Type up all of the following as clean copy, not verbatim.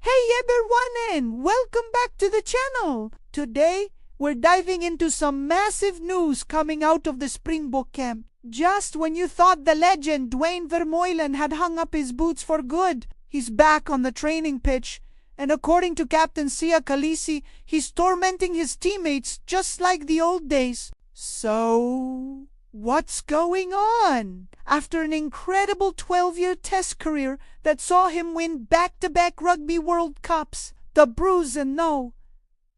Hey everyone and welcome back to the channel. Today we're diving into some massive news coming out of the Springbok camp. Just when you thought the legend Duane Vermeulen had hung up his boots for good, he's back on the training pitch, and according to Captain Kolisi, he's tormenting his teammates just like the old days. So, what's going on? After an incredible 12-year test career that saw him win back-to-back Rugby World Cups, the Blues and No.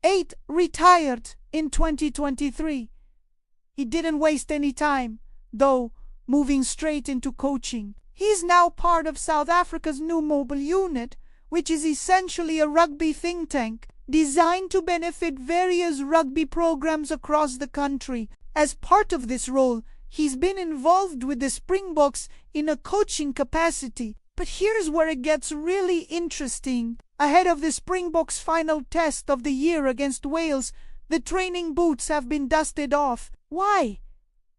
8 retired in 2023. He didn't waste any time, though, moving straight into coaching. He's now part of South Africa's new mobile unit, which is essentially a rugby think tank designed to benefit various rugby programs across the country. As part of this role, he's been involved with the Springboks in a coaching capacity. But here's where it gets really interesting. Ahead of the Springboks' final test of the year against Wales, the training boots have been dusted off. Why?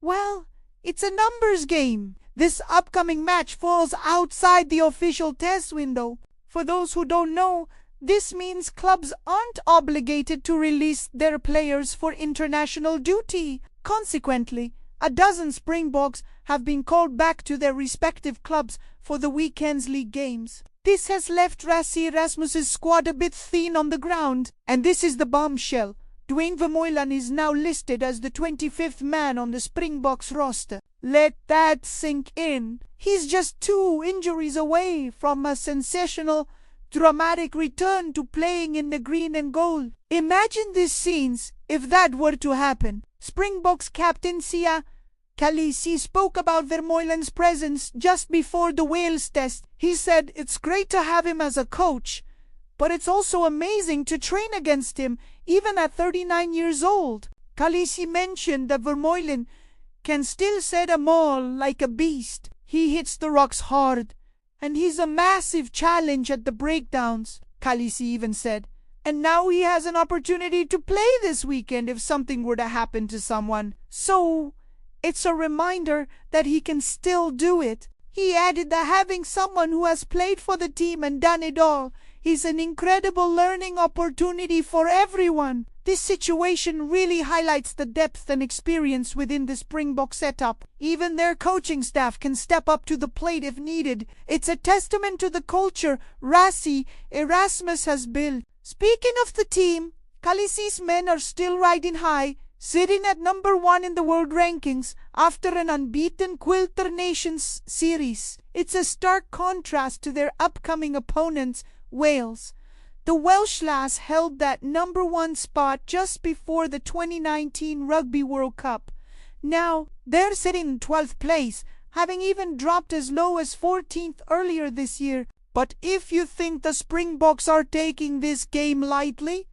Well, it's a numbers game. This upcoming match falls outside the official test window. For those who don't know, this means clubs aren't obligated to release their players for international duty. Consequently, a dozen Springboks have been called back to their respective clubs for the weekend's league games. This has left Rassie Erasmus' squad a bit thin on the ground. And this is the bombshell. Duane Vermeulen is now listed as the 25th man on the Springboks roster. Let that sink in. He's just 2 injuries away from a sensational, dramatic return to playing in the green and gold. Imagine these scenes if that were to happen. Springboks captain Kolisi spoke about Vermeulen's presence just before the Wales test. He said it's great to have him as a coach, but it's also amazing to train against him even at 39 years old. Kolisi mentioned that Vermeulen can still set a maul like a beast. He hits the rocks hard, and he's a massive challenge at the breakdowns, Kolisi even said. And now he has an opportunity to play this weekend if something were to happen to someone. So, it's a reminder that he can still do it. He added that having someone who has played for the team and done it all is an incredible learning opportunity for everyone. This situation really highlights the depth and experience within the Springbok setup. Even their coaching staff can step up to the plate if needed. It's a testament to the culture Rassie, Erasmus has built. Speaking of the team, Kolisi's men are still riding high, sitting at number 1 in the world rankings after an unbeaten Quilter Nations series. It's a stark contrast to their upcoming opponents, Wales. The Welsh lads held that number 1 spot just before the 2019 Rugby World Cup. Now, they're sitting in 12th place, having even dropped as low as 14th earlier this year. But if you think the Springboks are taking this game lightly,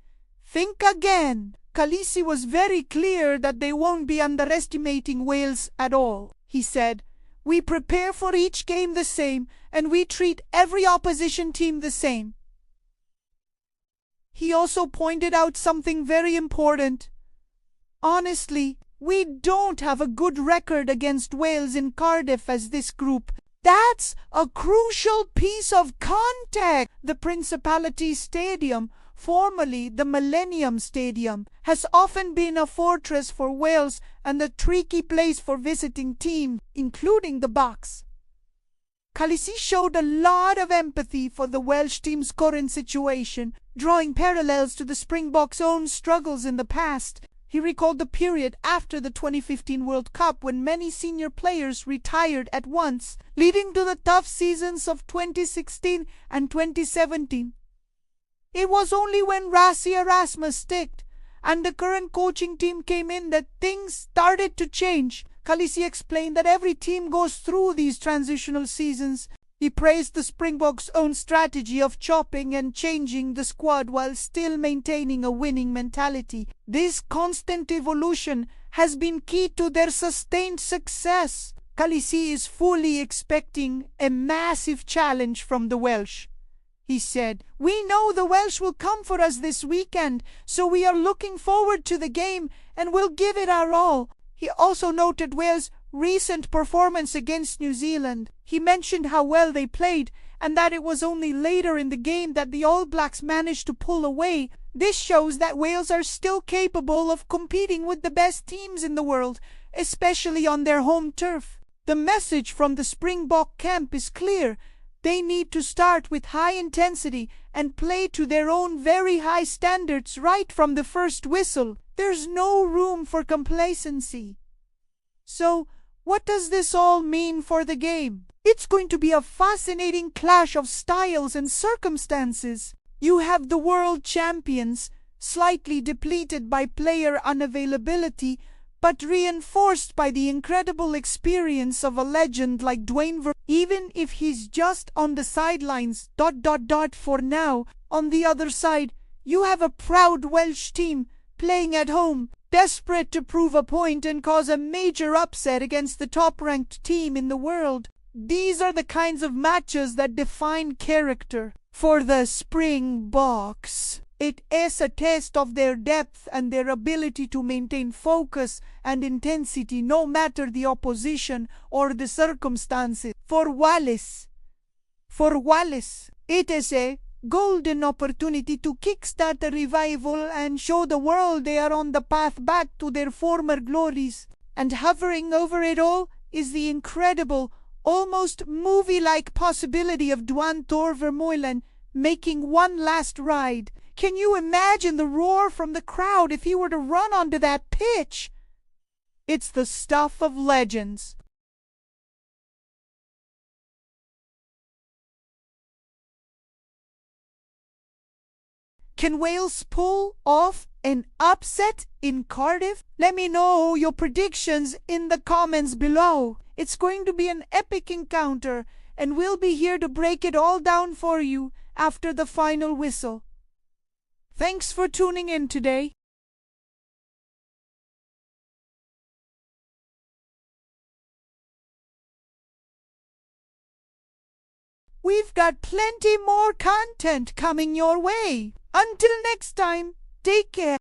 think again. Kolisi was very clear that they won't be underestimating Wales at all. He said, "We prepare for each game the same, and we treat every opposition team the same." He also pointed out something very important. Honestly, we don't have a good record against Wales in Cardiff as this group. That's a crucial piece of context. The Principality Stadium, formerly the Millennium Stadium, has often been a fortress for Wales and a tricky place for visiting teams, including the Bucks. Kolisi showed a lot of empathy for the Welsh team's current situation, drawing parallels to the Springboks' own struggles in the past. He recalled the period after the 2015 World Cup when many senior players retired at once, leading to the tough seasons of 2016 and 2017. It was only when Rassie Erasmus sticked and the current coaching team came in that things started to change. Kolisi explained that every team goes through these transitional seasons. He praised the Springboks' own strategy of chopping and changing the squad while still maintaining a winning mentality. This constant evolution has been key to their sustained success. Kolisi is fully expecting a massive challenge from the Welsh. He said, "We know the Welsh will come for us this weekend, so we are looking forward to the game and we'll give it our all." He also noted Wales' recent performance against New Zealand. He mentioned how well they played and that it was only later in the game that the All Blacks managed to pull away. This shows that Wales are still capable of competing with the best teams in the world, especially on their home turf. The message from the Springbok camp is clear. They need to start with high intensity and play to their own very high standards right from the first whistle. There's no room for complacency. So, what does this all mean for the game? It's going to be a fascinating clash of styles and circumstances. You have the world champions, slightly depleted by player unavailability, but reinforced by the incredible experience of a legend like Duane Vermeulen, even if he's just on the sidelines, for now. On the other side, you have a proud Welsh team playing at home, desperate to prove a point and cause a major upset against the top-ranked team in the world. These are the kinds of matches that define character. For the Springboks, it is a test of their depth and their ability to maintain focus and intensity no matter the opposition or the circumstances. For Wales, it is a golden opportunity to kickstart a revival and show the world they are on the path back to their former glories. And hovering over it all is the incredible, almost movie-like possibility of Duane Vermeulen making one last ride. Can you imagine the roar from the crowd if he were to run onto that pitch? It's the stuff of legends. Can Wales pull off an upset in Cardiff? Let me know your predictions in the comments below. It's going to be an epic encounter, and we'll be here to break it all down for you after the final whistle. Thanks for tuning in today. We've got plenty more content coming your way. Until next time, take care.